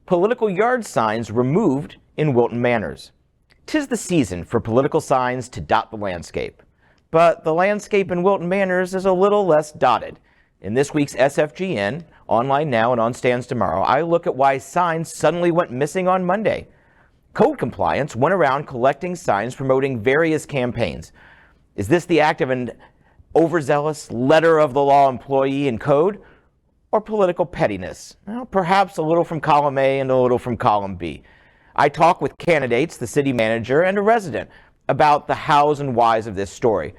Political yard signs removed in Wilton Manors. 'Tis the season for political signs to dot the landscape. But the landscape in Wilton Manors is a little less dotted. In this week's SFGN, online now and on stands tomorrow, I look at why signs suddenly went missing on Monday. Code compliance went around collecting signs promoting various campaigns. Is this the act of an overzealous, letter-of-the-law employee in code, or political pettiness? Well, perhaps a little from column A and a little from column B. I talk with candidates, the city manager, and a resident about the hows and whys of this story.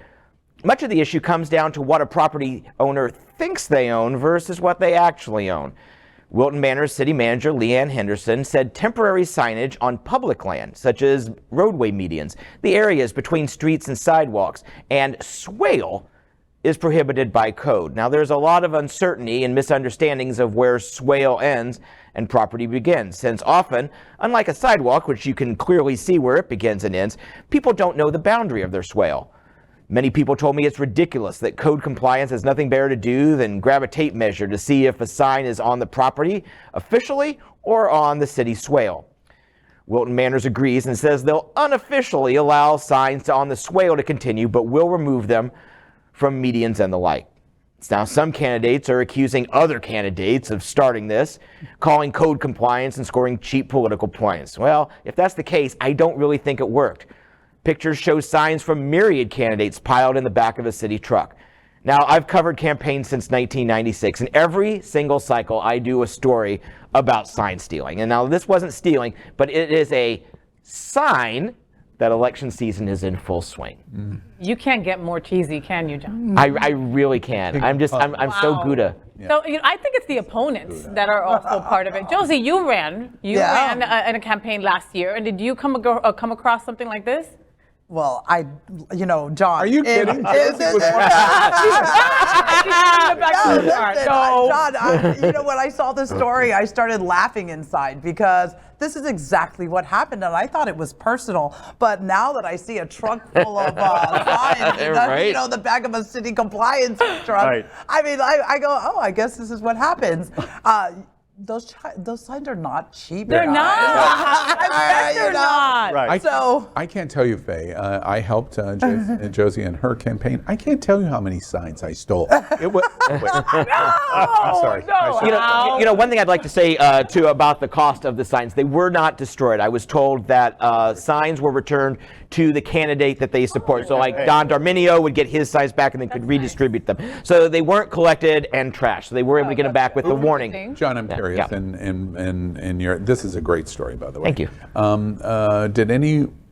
Much of the issue comes down to what a property owner thinks they own versus what they actually own. Wilton Manors City Manager Leanne Henderson said temporary signage on public land, such as roadway medians, the areas between streets and sidewalks, and swale is prohibited by code. Now, there's a lot of uncertainty and misunderstandings of where swale ends and property begins, since often, unlike a sidewalk, which you can clearly see where it begins and ends, people don't know the boundary of their swale. Many people told me it's ridiculous that code compliance has nothing better to do than grab a tape measure to see if a sign is on the property officially or on the city swale. Wilton Manors agrees and says they'll unofficially allow signs on the swale to continue, but will remove them from medians and the like. Now, some candidates are accusing other candidates of starting this, calling code compliance and scoring cheap political points. Well, if that's the case, I don't really think it worked. Pictures show signs from myriad candidates piled in the back of a city truck. Now, I've covered campaigns since 1996, and every single cycle I do a story about sign stealing. And now this wasn't stealing, but it is a sign that election season is in full swing. You can't get more cheesy, can you, John? I really can. I'm so Gouda. Yeah. So I think it's the opponents that are also part of it. Josie, you ran in a campaign last year, and did you come across something like this? Well, John. Are you kidding? John, when I saw this story, I started laughing inside because this is exactly what happened, and I thought it was personal. But now that I see a truck full of signs, the back of a city compliance truck, right. I mean, I go, oh, I guess this is what happens. Those signs are not cheap. They're not. I bet they're not. Right. I can't tell you, Fay. I helped Josie in her campaign. I can't tell you how many signs I stole. It was. I'm sorry. No. One thing I'd like to say too about the cost of the signs. They were not destroyed. I was told that signs were returned to the candidate that they support. So, like Don Darminio would get his signs back and then could redistribute them. So they weren't collected and trashed. So they were able to get them back with the warning. John, I'm curious. And this is a great story, by the way. Thank you.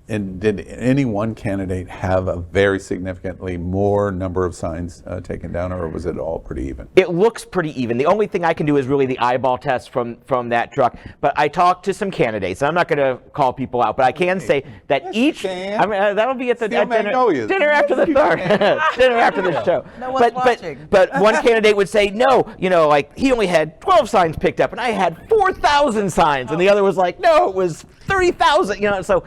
Did any one candidate have a very significantly more number of signs taken down, or was it all pretty even? It looks pretty even. The only thing I can do is really the eyeball test from that truck. But I talked to some candidates, and I'm not going to call people out, but I can say that that'll be at the dinner after the dinner after the show. No one's watching. But one candidate would say, no, like he only had 12 signs picked up, and I had 4,000 signs, and the other was like, no, it was 30,000. So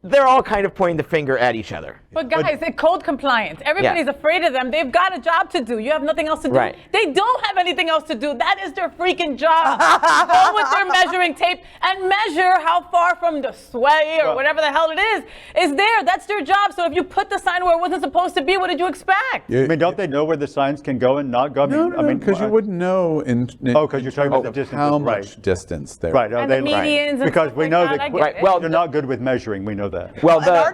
they're all kind of pointing the finger at each other. But guys, they're code compliance. Everybody's afraid of them. They've got a job to do. You have nothing else to do. Right. They don't have anything else to do. That is their freaking job. Go with their measuring tape and measure how far from the sway or whatever the hell it is there. That's their job. So if you put the sign where it wasn't supposed to be, what did you expect? I mean, don't they know where the signs can go and not go? No, because you wouldn't know because you're talking about the distance. How much distance there. Right. And the medians and because we know that. Well, you're not good with measuring. We know that. Well, and our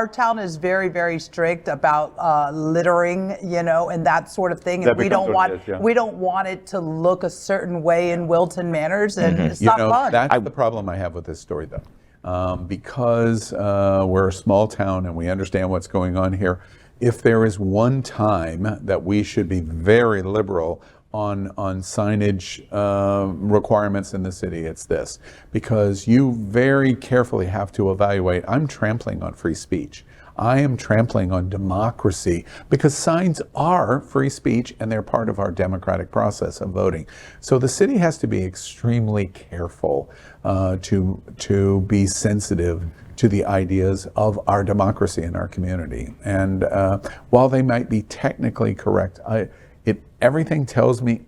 town is very, very strict about littering, and that sort of thing. And we don't want it to look a certain way in Wilton Manors, and it's not fun. That's the problem I have with this story, though, because we're a small town and we understand what's going on here. If there is one time that we should be very liberal on signage requirements in the city, it's this. Because you very carefully have to evaluate, I'm trampling on free speech. I am trampling on democracy, because signs are free speech and they're part of our democratic process of voting. So the city has to be extremely careful to be sensitive to the ideas of our democracy in our community. And while they might be technically correct, everything tells me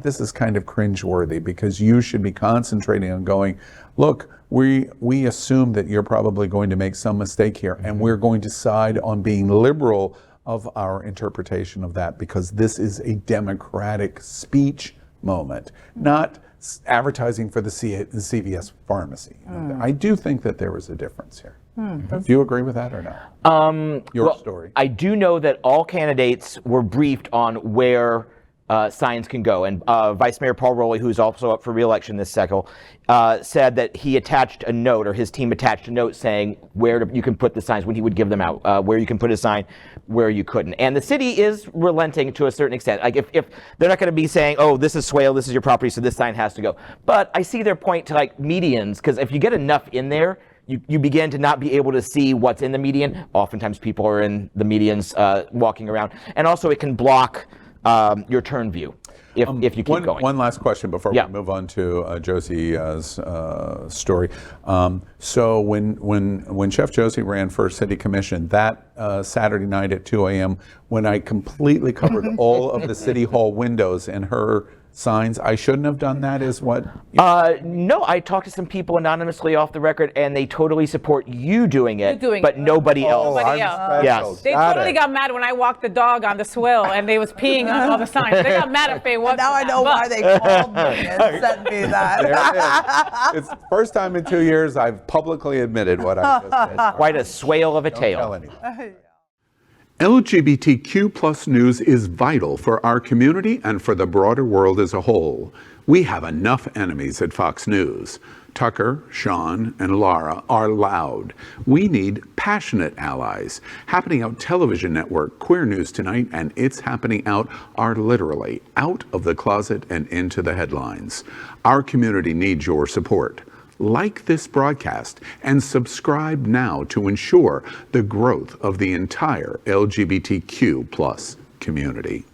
this is kind of cringeworthy, because you should be concentrating on going, look, we assume that you're probably going to make some mistake here, and we're going to side on being liberal of our interpretation of that, because this is a democratic speech moment, not advertising for the CVS pharmacy. I do think that there is a difference here. Do you agree with that or not? Your story. I do know that all candidates were briefed on where signs can go. And Vice Mayor Paul Rowley, who's also up for re-election this cycle, said that he attached a note, or his team attached a note saying where you can put the signs when he would give them out, where you can put a sign, where you couldn't. And the city is relenting to a certain extent. Like if they're not going to be saying, oh, this is Swale, this is your property, so this sign has to go. But I see their point to like medians, because if you get enough in there, you begin to not be able to see what's in the median. Oftentimes people are in the medians walking around. And also it can block your turn view if you keep going. One last question before we move on to Josie's story. So when Chef Josie ran for City Commission, that Saturday night at 2 a.m., when I completely covered all of the City Hall windows and her signs, I shouldn't have done that, is what? No, I talked to some people anonymously off the record, and they totally support you doing it, but nobody else. Nobody else. Yes. They totally got mad when I walked the dog on the swale and they was peeing on all the signs. They got mad at Fay What Show. Now I know why they called me and sent me that. It's the first time in 2 years I've publicly admitted what I just said. Quite a swale of a Don't tale. tell anyone. LGBTQ plus news is vital for our community and for the broader world as a whole. We have enough enemies at Fox News. Tucker, Sean, and Laura are loud. We need passionate allies. Happening Out Television Network, Queer News Tonight, and It's Happening Out are literally out of the closet and into the headlines. Our community needs your support. Like this broadcast and subscribe now to ensure the growth of the entire LGBTQ plus community.